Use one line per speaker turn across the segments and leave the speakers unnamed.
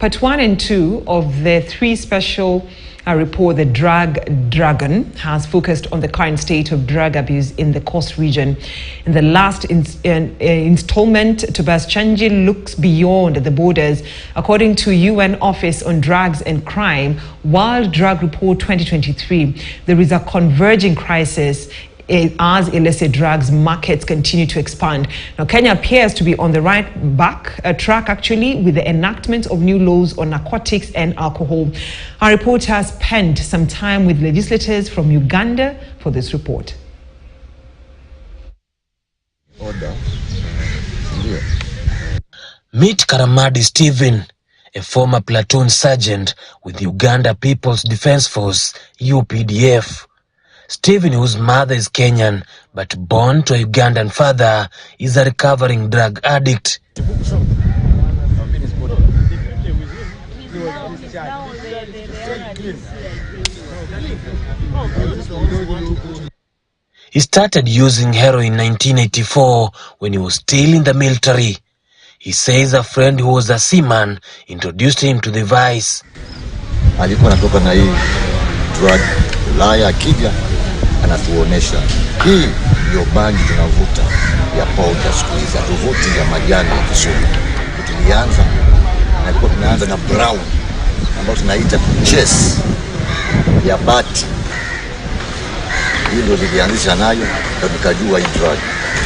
Part 1 and 2 of the 3 special report, the Drug Dragon, has focused on the current state of drug abuse in the Coast region. In the last installment, Tobias Chanji looks beyond the borders. According to UN Office on Drugs and Crime, World Drug Report 2023, there is a converging crisis as illicit drugs markets continue to expand. Now, Kenya appears to be on the right track, actually, with the enactment of new laws on narcotics and alcohol. Our reporter has spent some time with legislators from Uganda for this report.
Meet Karamadi Stephen, a former platoon sergeant with Uganda People's Defence Force, UPDF. Stephen, whose mother is Kenyan but born to a Ugandan father, is a recovering drug addict. He started using heroin in 1984 when he was still in the military. He says a friend who was a seaman introduced him to the vice.
Alikuwa anatoka na hii drug Ulaya, akija anatuonesha hii ndio bangi tunavuta ya powder siku hizi, tuvuti ya majani ya Kisumu. Tulianza na ilikuwa tunaanza na brown ambayo tunaita chess ya bati. Hii ndio tulianzisha nayo na tukajua hii drug.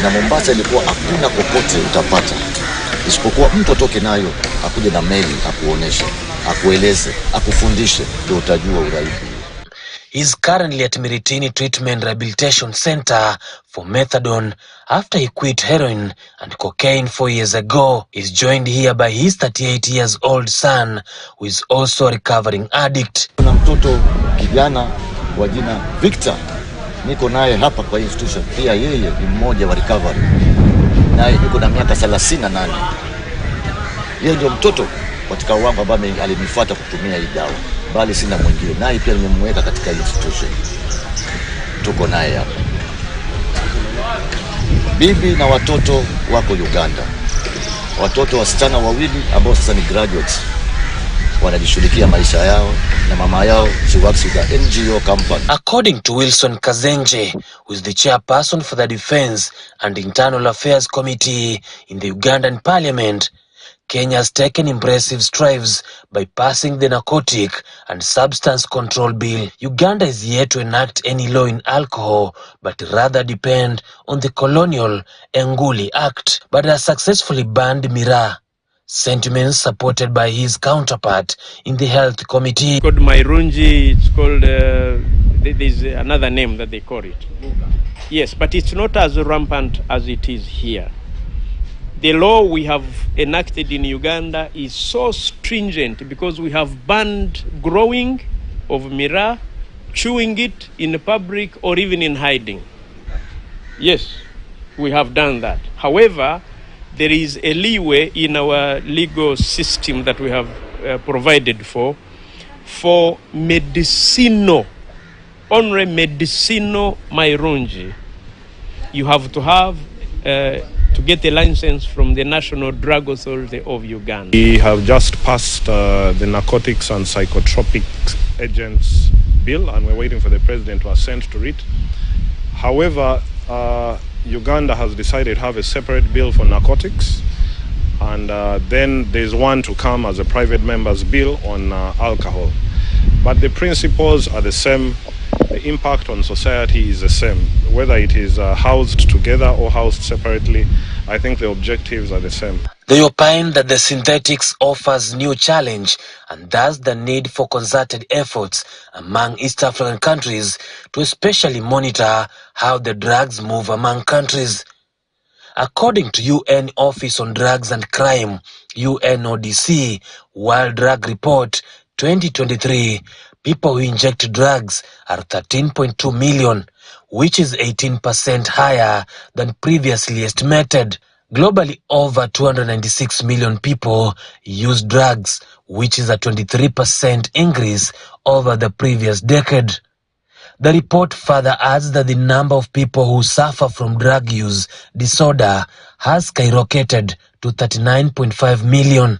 Na Mombasa ilikuwa hakuna kokote utapata isipokuwa mtu atoke nayo akuje na meli akuoneshe, akueleze, akufundishe, ndio utajua uraibu.
He's currently at Miritini Treatment Rehabilitation Center for methadone after he quit heroin and cocaine 4 years ago. He's joined here by his 38-year-old son, who is also a recovering addict.
Kuna mtoto kijana wa jina Victor, niko naye hapa kwa institution. Pia yeye ni mmoja wa recovery. Naye yuko na miaka 38. Yeye ndio mtoto katika wangu ambaye alinifuata kutumia hii dawa. Bali sina mwingine. Naye pia nimemweka katika institution. Tuko naye hapa. Bibi na watoto wako Uganda. Watoto wasichana wawili ambao sasa ni graduates. Wanajishughulikia maisha yao na mama yao, she works with the NGO company.
According to Wilson Kazenje, who is the chairperson for the Defense and Internal Affairs Committee in the Ugandan Parliament, Kenya has taken impressive strides by passing the Narcotic and Substance Control Bill. Uganda is yet to enact any law in alcohol, but rather depend on the colonial Enguli Act, but has successfully banned miraa, sentiments supported by his counterpart in the Health Committee.
It's called Mairunji, it's called, there's another name that they call it. Yes, but it's not as rampant as it is here. The law we have enacted in Uganda is so stringent because we have banned growing of miraa, chewing it in public or even in hiding. Yes, we have done that. However, there is a leeway in our legal system that we have provided for medicinal, only medicinal Mairunji. You have to have to get a license from the National Drug Authority of Uganda.
We have just passed the Narcotics and Psychotropic Agents Bill, and we're waiting for the President to assent to it. However, Uganda has decided to have a separate bill for narcotics, and then there's one to come as a private member's bill on alcohol. But the principles are the same. The impact on society is the same, whether it is housed together or housed separately. I think the objectives are the same.
They opine that the synthetics offers new challenge and thus the need for concerted efforts among East African countries to especially monitor how the drugs move among countries. According to UN Office on Drugs and Crime, UNODC, World Drug Report 2023, people who inject drugs are 13.2 million, which is 18% higher than previously estimated. Globally, over 296 million people use drugs, which is a 23% increase over the previous decade. The report further adds that the number of people who suffer from drug use disorder has skyrocketed to 39.5 million.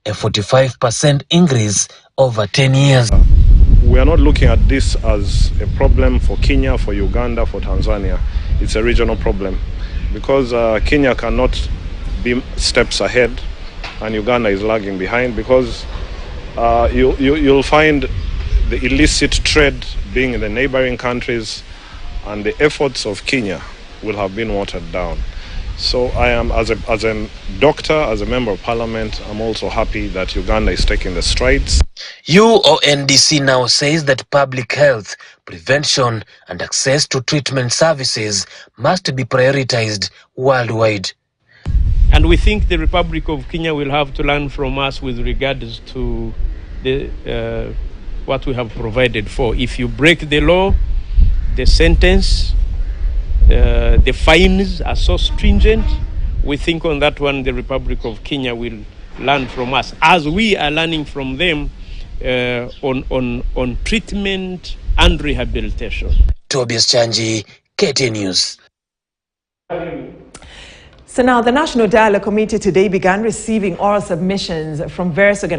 a 45% increase over 10 years.
We are not looking at this as a problem for Kenya, for Uganda, for Tanzania. It's a regional problem because Kenya cannot be steps ahead and Uganda is lagging behind, because you'll find the illicit trade being in the neighboring countries and the efforts of Kenya will have been watered down. So I am, as a doctor, as a member of parliament, I'm also happy that Uganda is taking the strides.
UNODC now says that public health, prevention and access to treatment services must be prioritized worldwide.
And we think the Republic of Kenya will have to learn from us with regards to the what we have provided for. If you break the law, the sentence, the fines are so stringent. We think on that one the Republic of Kenya will learn from us, as we are learning from them on treatment and rehabilitation.
Tobias Chanji, KTN News.
So now the National Dialogue Committee today began receiving oral submissions from various organizations